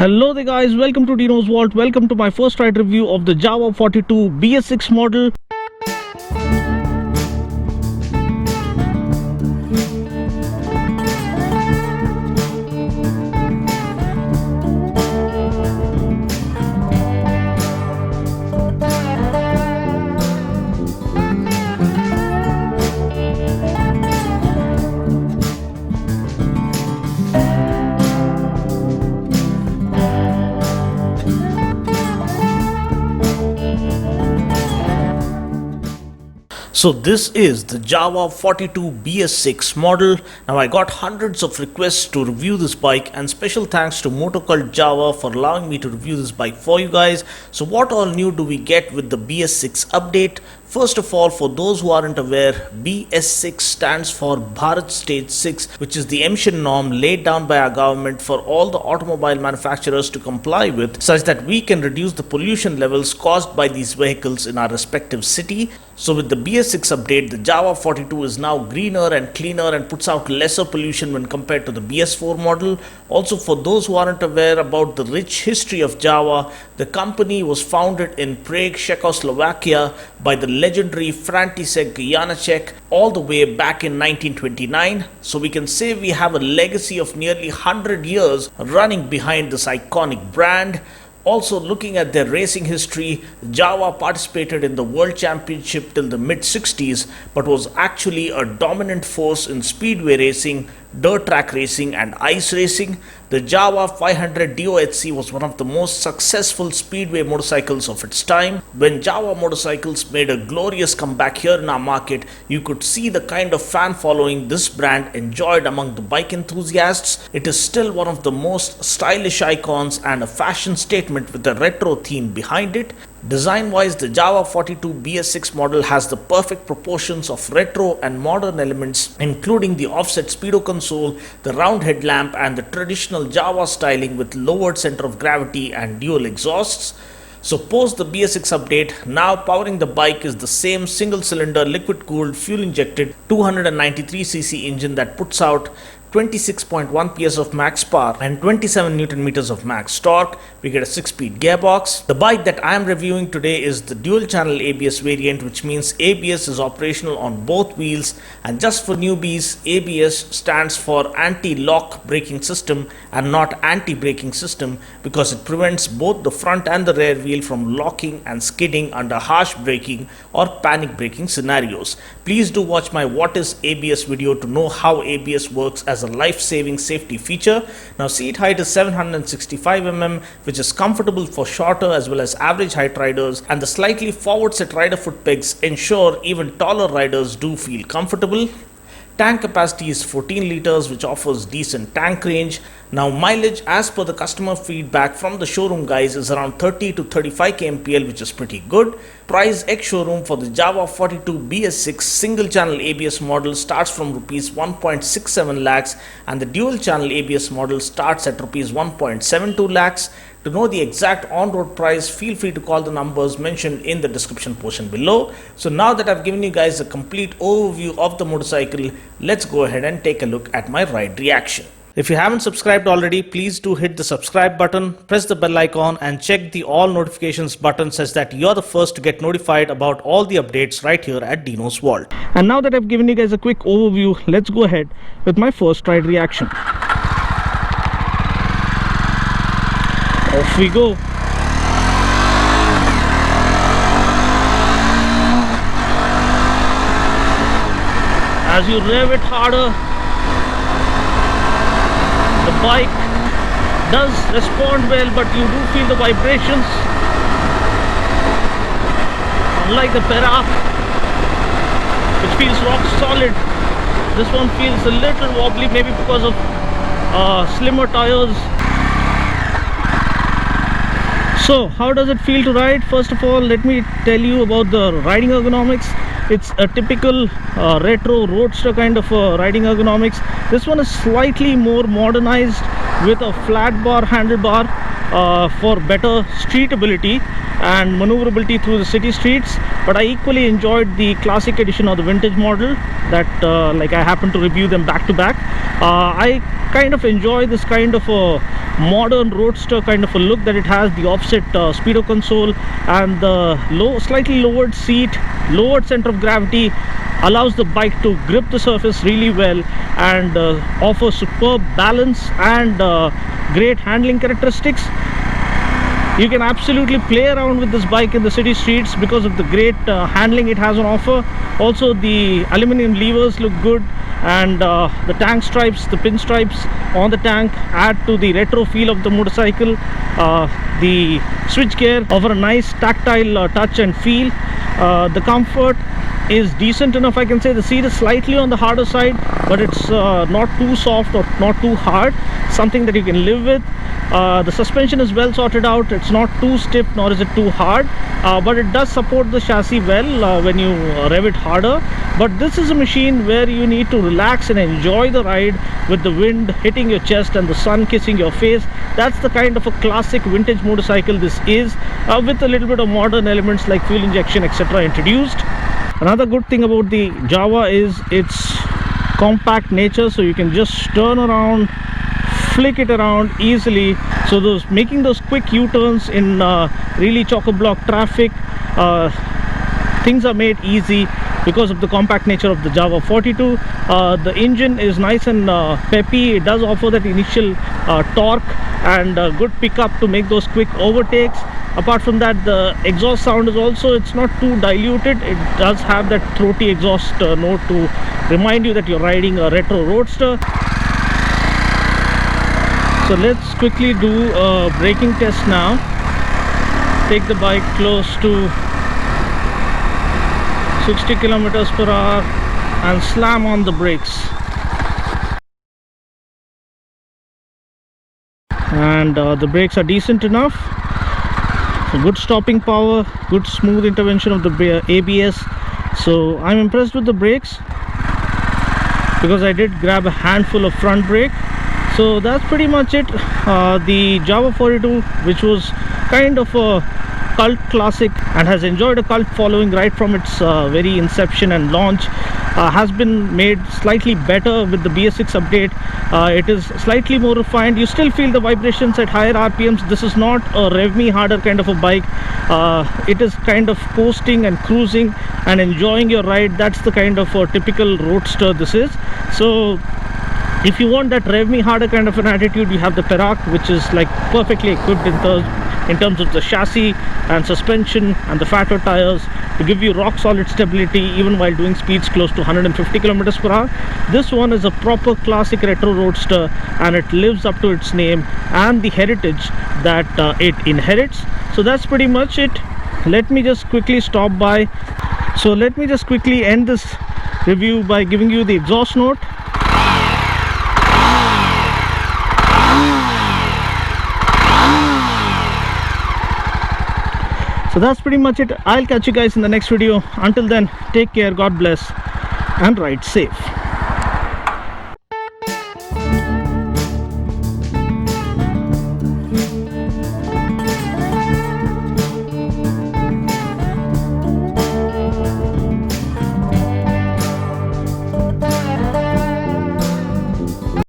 Hello there guys, welcome to Dino's Vault. Welcome to my first ride review of the Java 42 BS6 model. So this is the Java 42 BS6 model. Now I got hundreds of requests to review this bike, and special thanks to Motocult Java for allowing me to review this bike for you guys. So what all new do we get with the BS6 update? First of all, for those who aren't aware, BS6 stands for Bharat Stage 6, which is the emission norm laid down by our government for all the automobile manufacturers to comply with, such that we can reduce the pollution levels caused by these vehicles in our respective city. So with the BS6 update, the Java 42 is now greener and cleaner and puts out lesser pollution when compared to the BS4 model. Also, for those who aren't aware about the rich history of Java, the company was founded in Prague, Czechoslovakia by the legendary František Janeček all the way back in 1929. So we can say we have a legacy of nearly 100 years running behind this iconic brand. Also, looking at their racing history, Java participated in the World Championship till the mid-60s, but was actually a dominant force in speedway racing, dirt track racing and ice racing. The Java 500 DOHC was one of the most successful speedway motorcycles of its time. When Java motorcycles made a glorious comeback here in our market, you could see the kind of fan following this brand enjoyed among the bike enthusiasts. It is still one of the most stylish icons and a fashion statement with a retro theme behind it. Design-wise, the Java 42 BS6 model has the perfect proportions of retro and modern elements, including the offset speedo console, the round headlamp and the traditional Java styling with lowered center of gravity and dual exhausts. So post the BS6 update, now powering the bike is the same single-cylinder liquid-cooled fuel-injected 293cc engine that puts out 26.1 PS of max power and 27 Newton meters of max torque. We get a 6-speed gearbox. The bike that I am reviewing today is the dual channel ABS variant, which means ABS is operational on both wheels. And just for newbies, ABS stands for anti-lock braking system and not anti-braking system, because it prevents both the front and the rear wheel from locking and skidding under harsh braking or panic braking scenarios. Please do watch my What is ABS video to know how ABS works as a life-saving safety feature. Now, seat height is 765 mm, which is comfortable for shorter as well as average height riders, and the slightly forward set rider foot pegs ensure even taller riders do feel comfortable. Tank capacity is 14 liters, which offers decent tank range. Now, mileage as per the customer feedback from the showroom guys is around 30 to 35 kmpl, which is pretty good. Price ex showroom for the Java 42 BS6 single channel ABS model starts from rupees 1.67 lakhs, and the dual channel ABS model starts at rupees 1.72 lakhs. To know the exact on-road price, feel free to call the numbers mentioned in the description portion below. So now that I've given you guys a complete overview of the motorcycle, let's go ahead and take a look at my ride reaction. If you haven't subscribed already, please do hit the subscribe button, press the bell icon and check the all notifications button such that you're the first to get notified about all the updates right here at Dino's Vault. And now that I've given you guys a quick overview, let's go ahead with my first ride reaction. Off we go. As you rev it harder, the bike does respond well, but you do feel the vibrations. Unlike the Perak, which feels rock solid, this one feels a little wobbly, maybe because of slimmer tires. So how does it feel to ride? First of all, let me tell you about the riding ergonomics. It's a typical retro roadster kind of riding ergonomics. This one is slightly more modernized with a flat bar handlebar. for better streetability and maneuverability through the city streets. But I equally enjoyed the classic edition or the vintage model that like I happen to review them back to back. I kind of enjoy this kind of a modern roadster kind of a look that it has. The offset speedo console and the slightly lowered seat, lowered center of gravity allows the bike to grip the surface really well and offer superb balance and great handling characteristics. You can absolutely play around with this bike in the city streets because of the great handling it has on offer. Also, the aluminum levers look good, and the tank stripes, the pinstripes on the tank add to the retro feel of the motorcycle. The switchgear offer a nice tactile touch and feel. The comfort is decent enough, I can say. The seat is slightly on the harder side, but it's not too soft or not too hard, something that you can live with. The suspension is well sorted out. It's not too stiff nor is it too hard, but it does support the chassis well when you rev it harder. But this is a machine where you need to relax and enjoy the ride with the wind hitting your chest and the sun kissing your face. That's the kind of a classic vintage motorcycle this is, with a little bit of modern elements like fuel injection, etc. introduced. Another good thing about the Jawa is its compact nature, so you can just turn around, flick it around easily. So making those quick U-turns in really chock-a-block traffic, things are made easy because of the compact nature of the Jawa 42. The engine is nice and peppy. It does offer that initial torque and good pickup to make those quick overtakes. Apart from that, the exhaust sound is also, it's not too diluted. It does have that throaty exhaust note to remind you that you're riding a retro roadster. So let's quickly do a braking test now. Take the bike close to 60 kilometers per hour and slam on the brakes. And the brakes are decent enough. So good stopping power, good smooth intervention of the ABS. So I'm impressed with the brakes because I did grab a handful of front brake. So that's pretty much it. The Jawa 42, which was kind of a cult classic and has enjoyed a cult following right from its very inception and launch, has been made slightly better with the BS6 update. It is slightly more refined. You still feel the vibrations at higher RPMs. This is not a rev me harder kind of a bike. It is kind of coasting and cruising and enjoying your ride. That's the kind of a typical roadster this is. So if you want that rev me harder kind of an attitude, you have the Perak, which is like perfectly equipped in terms of the chassis and suspension and the fatter tires to give you rock solid stability even while doing speeds close to 150 kilometers per hour. This one is a proper classic retro roadster, and it lives up to its name and the heritage that it inherits. So that's pretty much it. Let me just quickly stop by. So let me just quickly end this review by giving you the exhaust note. So that's pretty much it. I'll catch you guys in the next video. Until then, take care, God bless, and ride safe.